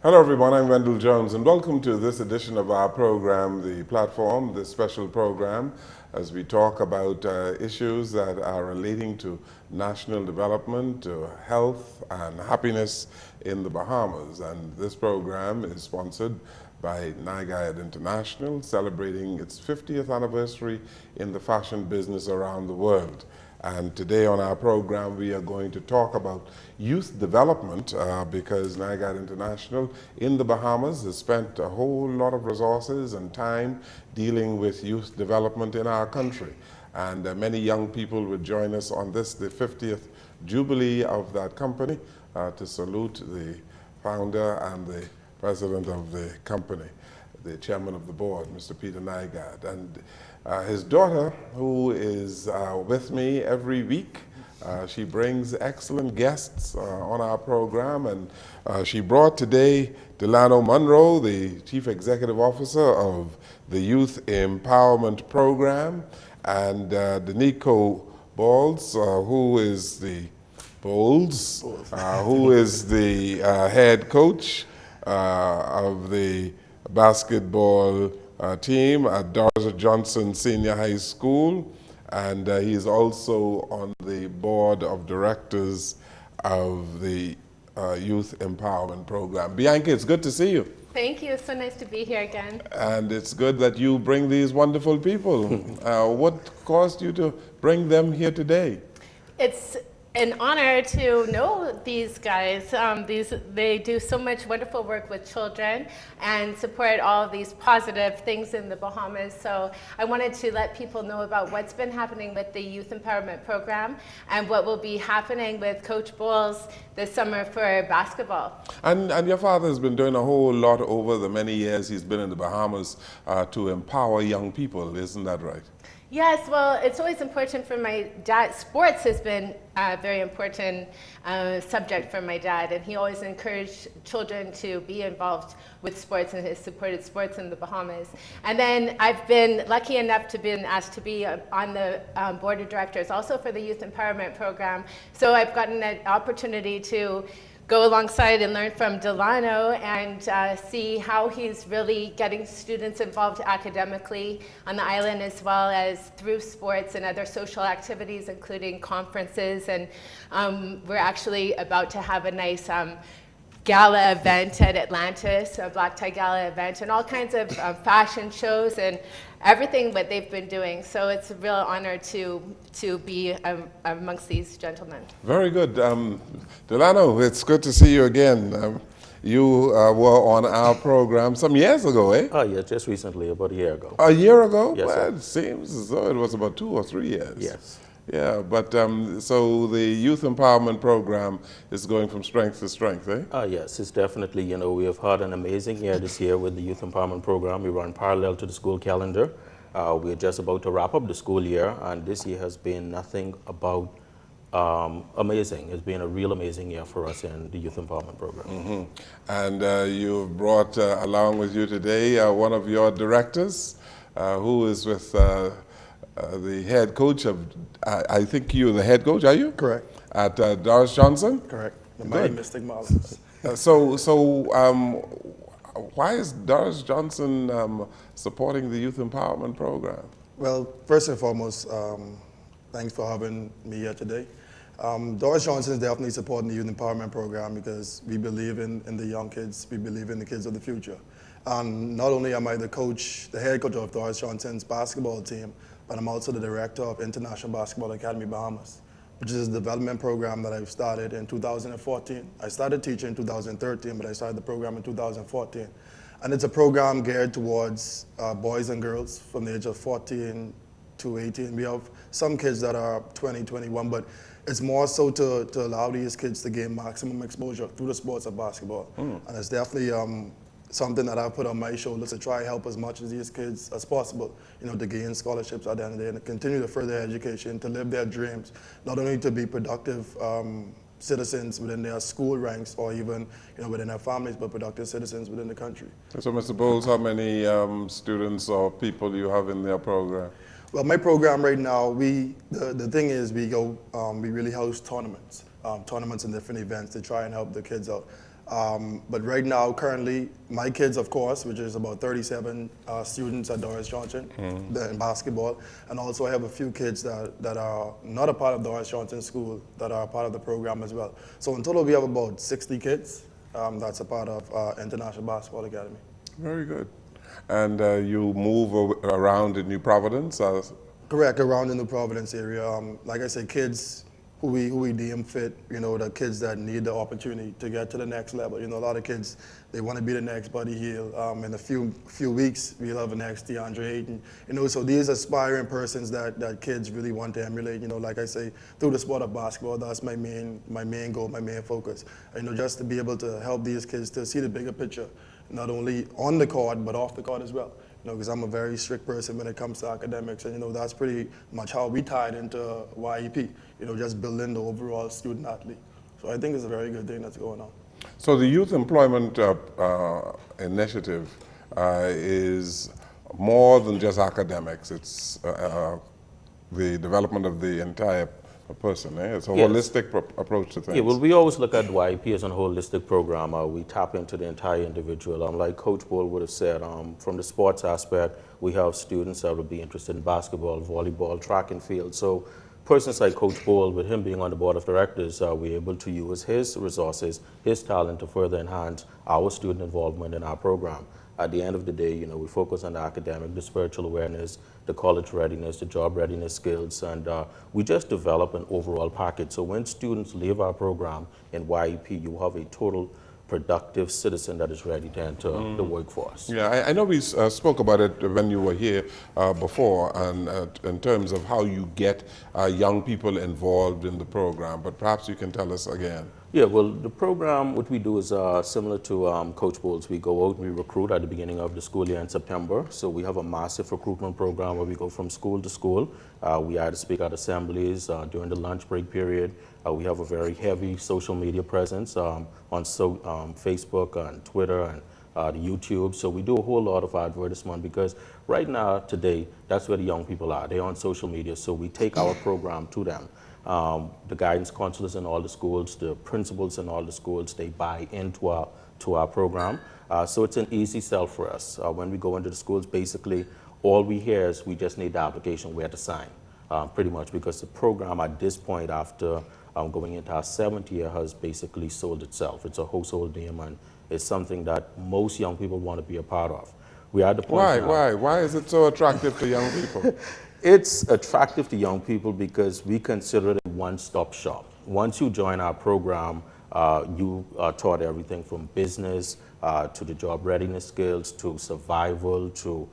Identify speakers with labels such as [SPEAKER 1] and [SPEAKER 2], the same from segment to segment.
[SPEAKER 1] Hello everyone, I'm Wendell Jones and welcome to this edition of our program, The Platform, this special program as we talk about issues that are relating to national development, to health and happiness in the Bahamas. And this program is sponsored by NYGARD International, celebrating its 50th anniversary in the fashion business around the world. And today on our program, we are going to talk about youth development because NYGARD International in the Bahamas has spent a whole lot of resources and time dealing with youth development in our country. And many young people would join us on this, the 50th jubilee of that company, to salute the founder and the president of the company, the chairman of the board, Mr. Peter NYGARD. And his daughter, who is with me every week, she brings excellent guests on our program, and she brought today Delano Monroe, the Chief Executive Officer of the Youth Empowerment Program, and Danico Balls, who is the head coach of the basketball team at Doris Johnson Senior High School, and he's also on the board of directors of the Youth Empowerment Program. Bianca, it's good to see you.
[SPEAKER 2] Thank you. It's so nice to be here again.
[SPEAKER 1] And it's good that you bring these wonderful people. What caused you to bring them here today?
[SPEAKER 2] It's an honor to know these guys. They do so much wonderful work with children and support all of these positive things in the Bahamas. So I wanted to let people know about what's been happening with the Youth Empowerment Program and what will be happening with Coach Bowles this summer for basketball.
[SPEAKER 1] And your father has been doing a whole lot over the many years he's been in the Bahamas to empower young people, isn't that right?
[SPEAKER 2] Yes, well, it's always important for my dad. Sports has been a very important subject for my dad, and he always encouraged children to be involved with sports and has supported sports in the Bahamas. And then I've been lucky enough to be asked to be on the board of directors also for the Youth Empowerment Program. So I've gotten an opportunity to go alongside and learn from Delano and see how he's really getting students involved academically on the island as well as through sports and other social activities, including conferences. And we're actually about to have a nice gala event at Atlantis, a black tie gala event, and all kinds of fashion shows and everything that they've been doing. So it's a real honor to be amongst these gentlemen.
[SPEAKER 1] Very good. Delano, it's good to see you again. You were on our program some years ago, eh?
[SPEAKER 3] Oh, yeah, just recently, about a year ago.
[SPEAKER 1] A year ago?
[SPEAKER 3] Yes,
[SPEAKER 1] well, it seems as though it was about 2 or 3 years.
[SPEAKER 3] Yes.
[SPEAKER 1] Yeah, but so the Youth Empowerment Program is going from strength to strength, eh?
[SPEAKER 3] Yes, it's definitely, we have had an amazing year this year with the Youth Empowerment Program. We run parallel to the school calendar. We're just about to wrap up the school year, and this year has been nothing about amazing. It's been a real amazing year for us in the Youth Empowerment Program.
[SPEAKER 1] Mm-hmm. And you've brought along with you today one of your directors who is with the head coach of, I think you're the head coach, are you?
[SPEAKER 4] Correct.
[SPEAKER 1] At Doris Johnson?
[SPEAKER 4] Correct. The Mighty Mystic Marvelous.
[SPEAKER 1] Why is Doris Johnson supporting the Youth Empowerment Program?
[SPEAKER 4] Well, first and foremost, thanks for having me here today. Doris Johnson is definitely supporting the Youth Empowerment Program because we believe in the young kids, we believe in the kids of the future. And not only am I the head coach of Doris Johnson's basketball team, but I'm also the director of International Basketball Academy Bahamas, which is a development program that I've started in 2014. I started teaching in 2013, but I started the program in 2014. And it's a program geared towards boys and girls from the age of 14 to 18. We have some kids that are 20, 21, but it's more so to allow these kids to gain maximum exposure through the sports of basketball. And it's definitely something that I've put on my shoulders to try to help as much of these kids as possible, to gain scholarships at the end of the day and to continue to further their education, to live their dreams, not only to be productive citizens within their school ranks or even within their families, but productive citizens within the country.
[SPEAKER 1] So, Mr. Bowles, how many students or people do you have in their program?
[SPEAKER 4] Well, my program right now, the thing is we really host tournaments and different events to try and help the kids out. But right now, currently, my kids, of course, which is about 37 students at Doris Johnson in basketball, and also I have a few kids that are not a part of Doris Johnson School that are a part of the program as well. So in total, we have about 60 kids that's a part of International Basketball Academy.
[SPEAKER 1] Very good. And you move around in New Providence?
[SPEAKER 4] Correct, around the New Providence area. Like I said, kids who we deem fit, the kids that need the opportunity to get to the next level. A lot of kids, they want to be the next Buddy Hield. In a few weeks, we'll have the next June8th2018. So these aspiring persons that kids really want to emulate. Like I say, through the sport of basketball, that's my main goal, my main focus. Just to be able to help these kids to see the bigger picture, not only on the court, but off the court as well. Because I'm a very strict person when it comes to academics, and that's pretty much how we tied into YEP, just building the overall student athlete. So I think it's a very good thing that's going on.
[SPEAKER 1] So the Youth Employment Initiative is more than just academics. It's the development of the entire person. It's a holistic approach to things.
[SPEAKER 3] Yeah, well, we always look at YEP as a holistic program. We tap into the entire individual. Like Coach Bull would have said, from the sports aspect, we have students that would be interested in basketball, volleyball, track and field. So persons like Coach Bull, with him being on the board of directors, we're able to use his resources, his talent to further enhance our student involvement in our program. At the end of the day, we focus on the academic, the spiritual awareness, the college readiness, the job readiness skills, and we just develop an overall package. So when students leave our program in YEP, you have a total productive citizen that is ready to enter the workforce.
[SPEAKER 1] Yeah, I know we spoke about it when you were here before, and in terms of how you get young people involved in the program, but perhaps you can tell us again.
[SPEAKER 3] Yeah, well, the program, what we do is similar to Coach Bowles. We go out and we recruit at the beginning of the school year in September. So we have a massive recruitment program where we go from school to school. We either speak at assemblies during the lunch break period. We have a very heavy social media presence on Facebook and Twitter and the YouTube. So we do a whole lot of advertisement because right now, today, that's where the young people are. They're on social media, so we take our program to them. The guidance counselors in all the schools, the principals in all the schools, they buy into our program. So it's an easy sell for us. When we go into the schools, basically, all we hear is we just need the application where to sign, pretty much, because the program at this point, after going into our 7th year, has basically sold itself. It's a household name, and it's something that most young people want to be a part of. We are at the point now.
[SPEAKER 1] Why is it so attractive to young people?
[SPEAKER 3] It's attractive to young people because we consider it a one-stop shop. Once you join our program, you are taught everything from business to the job readiness skills, to survival, to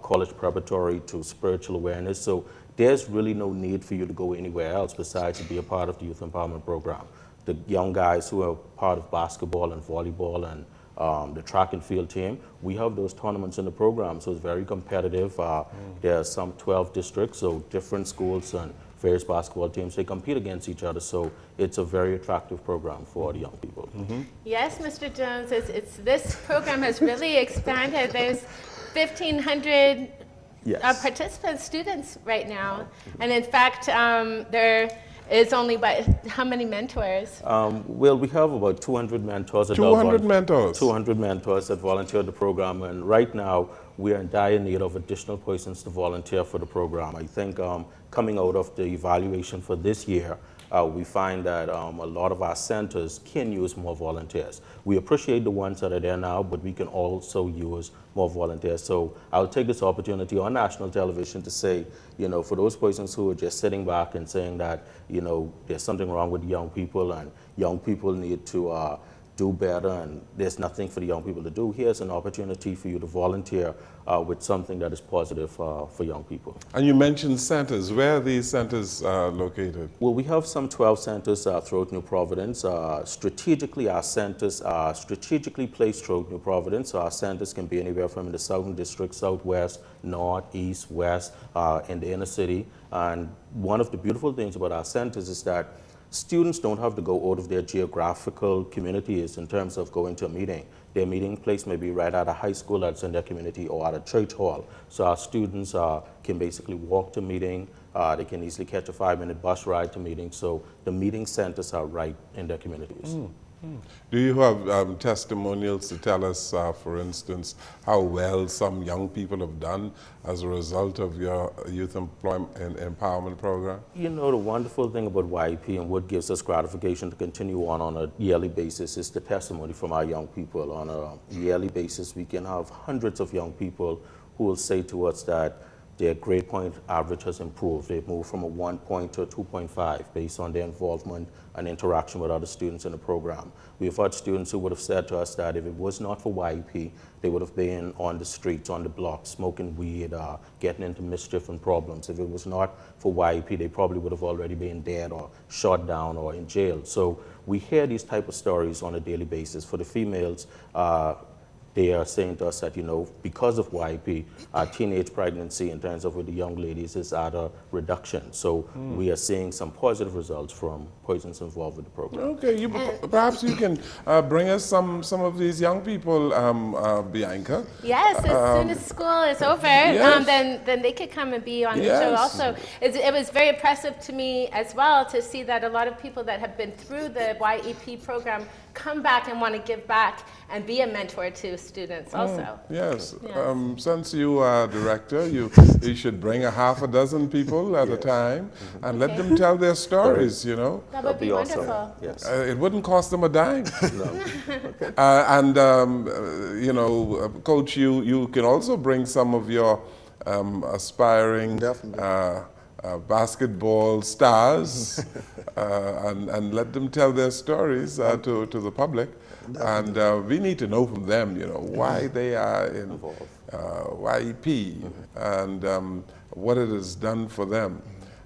[SPEAKER 3] college preparatory, to spiritual awareness. So there's really no need for you to go anywhere else besides to be a part of the Youth Empowerment Program. The young guys who are part of basketball and volleyball and the track and field team, we have those tournaments in the program, so it's very competitive. There are some 12 districts, so different schools and various basketball teams, they compete against each other, so it's a very attractive program for the young people.
[SPEAKER 2] Yes, Mr. Jones, this program has really expanded. There's 1,500 participants, students right now, and in fact, there is only how many mentors?
[SPEAKER 3] Well, we have about 200 mentors.
[SPEAKER 1] 200 mentors?
[SPEAKER 3] 200 mentors that volunteer the program, and right now we are in dire need of additional persons to volunteer for the program. I think coming out of the evaluation for this year, we find that a lot of our centers can use more volunteers. We appreciate the ones that are there now, but we can also use more volunteers. So I'll take this opportunity on national television to say, for those persons who are just sitting back and saying that, there's something wrong with young people and young people need to do better and there's nothing for the young people to do, here's an opportunity for you to volunteer with something that is positive for young people.
[SPEAKER 1] And you mentioned centers. Where are these centers located?
[SPEAKER 3] Well, we have some 12 centers throughout New Providence. Strategically, our centers are strategically placed throughout New Providence. Our centers can be anywhere from the Southern District, Southwest, North, East, West, in the inner city. And one of the beautiful things about our centers is that students don't have to go out of their geographical communities in terms of going to a meeting. Their meeting place may be right at a high school that's in their community or at a church hall. So our students can basically walk to meeting. They can easily catch a 5-minute bus ride to meeting. So the meeting centers are right in their communities.
[SPEAKER 1] Do you have testimonials to tell us, for instance, how well some young people have done as a result of your youth employment and empowerment program?
[SPEAKER 3] You know, the wonderful thing about YEP and what gives us gratification to continue on a yearly basis is the testimony from our young people. On a yearly basis, we can have hundreds of young people who will say to us that their grade point average has improved. They've moved from a 1 point to a 2.5 based on their involvement and interaction with other students in the program. We've had students who would have said to us that if it was not for YEP, they would have been on the streets, on the block, smoking weed, getting into mischief and problems. If it was not for YEP, they probably would have already been dead or shot down or in jail. So we hear these type of stories on a daily basis. For the females, they are saying to us that, you know, because of YEP, teenage pregnancy in terms of with the young ladies is at a reduction. So we are seeing some positive results from persons involved with the program.
[SPEAKER 1] Okay, perhaps you can bring us some of these young people, Bianca.
[SPEAKER 2] Yes, as soon as school is over,
[SPEAKER 1] yes.
[SPEAKER 2] then they could come and be on the
[SPEAKER 1] Yes.
[SPEAKER 2] show also. It was very impressive to me as well to see that a lot of people that have been through the YEP program come back and want to give back and be a mentor to students also.
[SPEAKER 1] Yes.
[SPEAKER 2] Yes.
[SPEAKER 1] Since you are director, you should bring a half a dozen people at a time and let them tell their stories, you know.
[SPEAKER 2] That would be
[SPEAKER 3] awesome.
[SPEAKER 2] wonderful.
[SPEAKER 3] Yes.
[SPEAKER 1] It wouldn't cost them a dime.
[SPEAKER 3] No.
[SPEAKER 1] And, you know, Coach, you can also bring some of your aspiring
[SPEAKER 4] Definitely.
[SPEAKER 1] basketball stars and let them tell their stories to the public. And we need to know from them, you know, why they are in YEP and what it has done for them.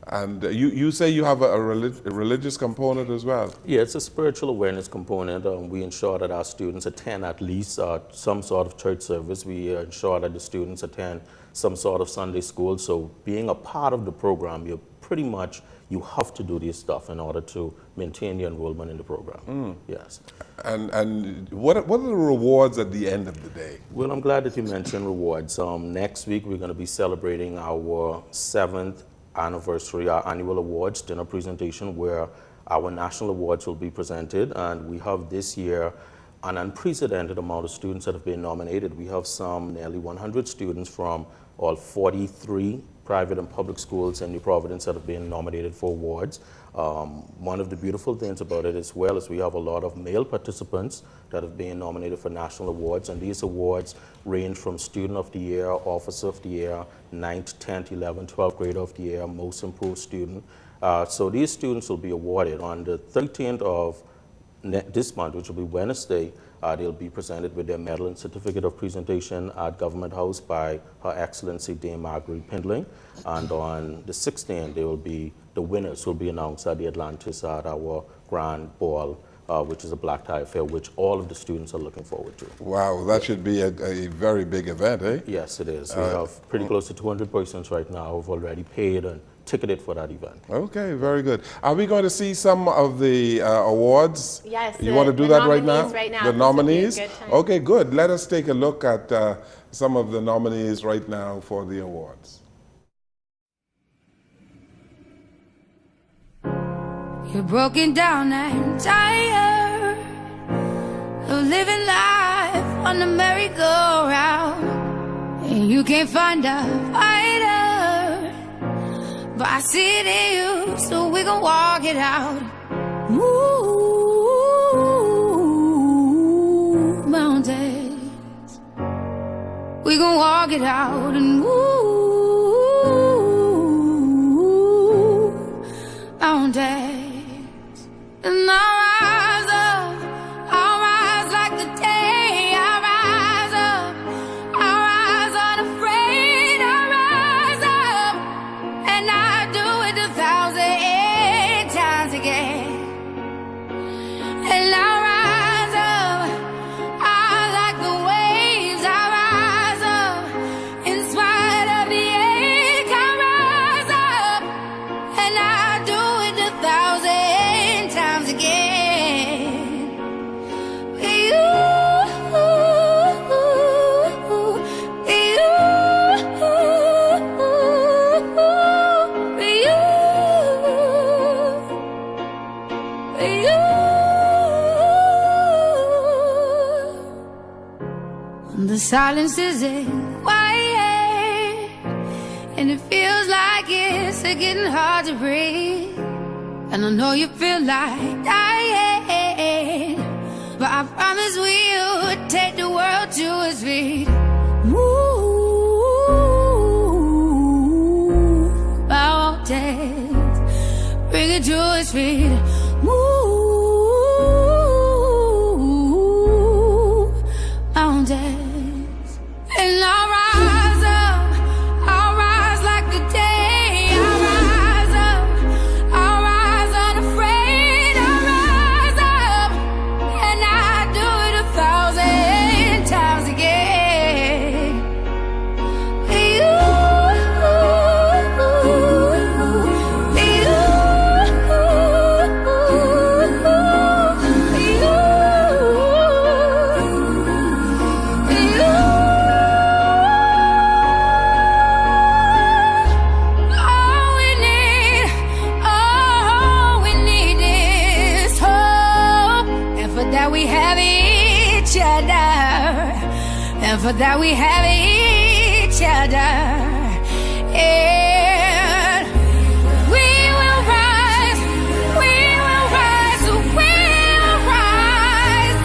[SPEAKER 1] And you say you have a religious component as well?
[SPEAKER 3] Yeah, it's a spiritual awareness component. We ensure that our students attend at least some sort of church service. We ensure that the students attend some sort of Sunday school. So being a part of the program, you have to do this stuff in order to maintain your enrollment in the program. Yes.
[SPEAKER 1] And what are the rewards at the end of the day?
[SPEAKER 3] Well, I'm glad that you mentioned rewards. Next week, we're going to be celebrating our 7th anniversary, our annual awards dinner presentation, where our national awards will be presented. And we have this year an unprecedented amount of students that have been nominated. We have nearly 100 students from all 43 private and public schools in New Providence that have been nominated for awards. One of the beautiful things about it as well is we have a lot of male participants that have been nominated for national awards, and these awards range from Student of the Year, Officer of the Year, 9th, 10th, 11th, 12th Grade of the Year, Most Improved Student. So these students will be awarded on the 13th of this month, which will be Wednesday. They'll be presented with their medal and certificate of presentation at Government House by Her Excellency Dame Marguerite Pindling. And on the 16th, the winners will be announced at the Atlantis at our grand ball, which is a black tie affair, which all of the students are looking forward to.
[SPEAKER 1] Wow, that should be a very big event, eh?
[SPEAKER 3] Yes, it is. We have pretty close to 200 persons right now who've already paid and ticketed for that event.
[SPEAKER 1] Okay, very good. Are we going to see some of the awards?
[SPEAKER 2] Yes.
[SPEAKER 1] You want to do that right now?
[SPEAKER 2] The nominees right now.
[SPEAKER 1] The
[SPEAKER 2] This would be a
[SPEAKER 1] nominees?
[SPEAKER 2] good time.
[SPEAKER 1] Okay, good. Let us take a look at some of the nominees right now for the awards.
[SPEAKER 5] You're broken down and tired of living life on the merry-go-round, and you can't find a fighter, but I see it in you, so we gon' walk it out. Move mountains, we gon' walk it out, and move mountains. And I'll rise like the day. I'll rise unafraid. I'll rise up, and I'll do it 1,000 times again. And I'll rise up, I like the waves. I'll rise up, in spite of the ache. I'll rise up, and I'll do it 1,000 times again. The silence is quiet, and it feels like it's getting hard to breathe. And I know you feel like dying, but I promise we'll take the world to its feet. Move mountains, bring it to its feet. Move mountains, and I'll rise up. I'll rise like the day. I'll rise up. I'll rise unafraid. I'll rise up, and I do it 1,000 times again. You, and for that we have each other, and we will rise, we will rise, we will rise,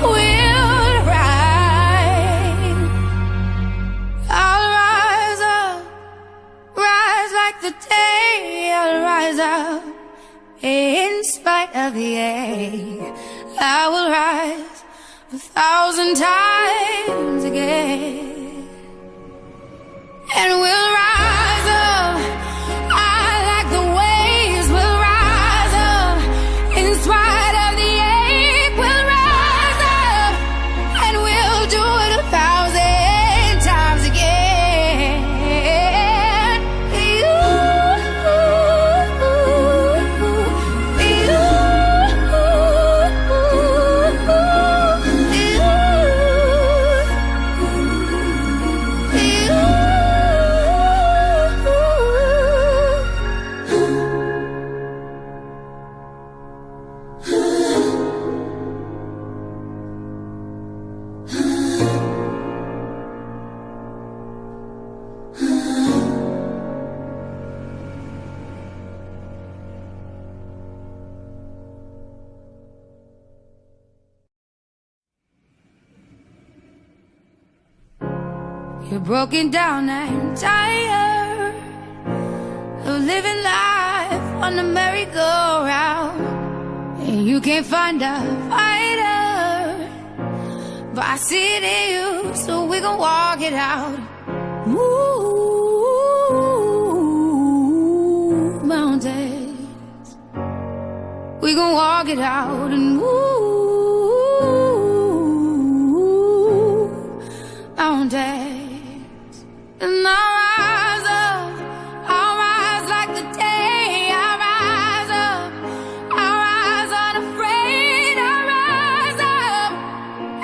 [SPEAKER 5] we'll rise. I'll rise up, rise like the day. I'll rise up in spite of the ache. I will rise 1,000 times again, and we'll rise up. I like the waves. We'll rise up in spite of the ache. We'll rise up, and we'll do it 1,000 times again. You're broken down and tired of living life on the merry-go-round, and you can't find a fighter, but I see it in you, so we gon' walk it out. Move mountains, we gon' walk it out, and move mountains. And I'll rise up, I'll rise like the day. I'll rise up, I'll rise unafraid. I'll rise up,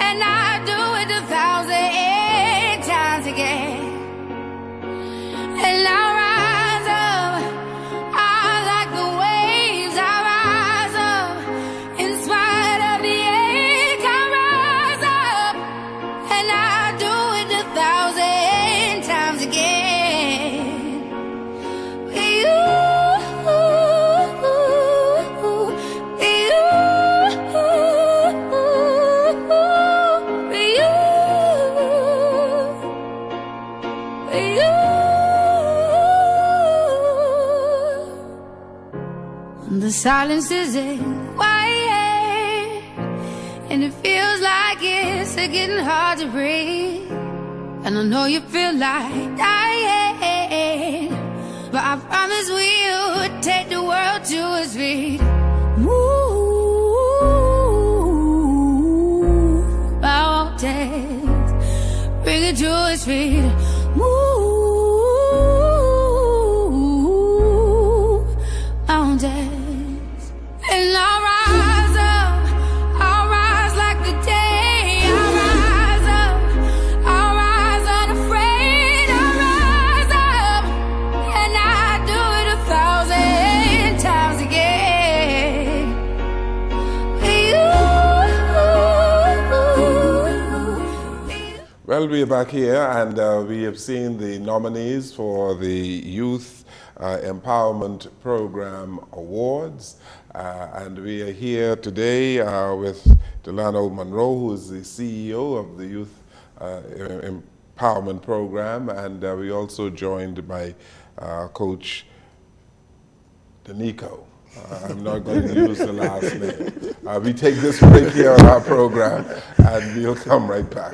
[SPEAKER 5] and I do it 1,000 times again. And I'll rise up, I like the waves. I'll rise up in spite of the ache. I'll rise up, and I do it 1,000 times again. The silence is quiet, and it feels like it's getting hard to breathe. And I know you feel like dying, but I promise we'll take the world to its feet. Move mountains, bring it to its feet. Move mountains, and I'll rise up. I'll rise like the day. I'll rise up. I'll rise unafraid. I'll rise up, and I do it 1,000 times again. You
[SPEAKER 1] Well, we are back here, and we have seen the nominees for the Youth Empowerment Program Awards. And we are here today with Delano Monroe, who is the CEO of the Youth Empowerment Program, and we also joined by Coach Danico. I'm not going to use the last name. We take this break here on our program, and we'll come right back.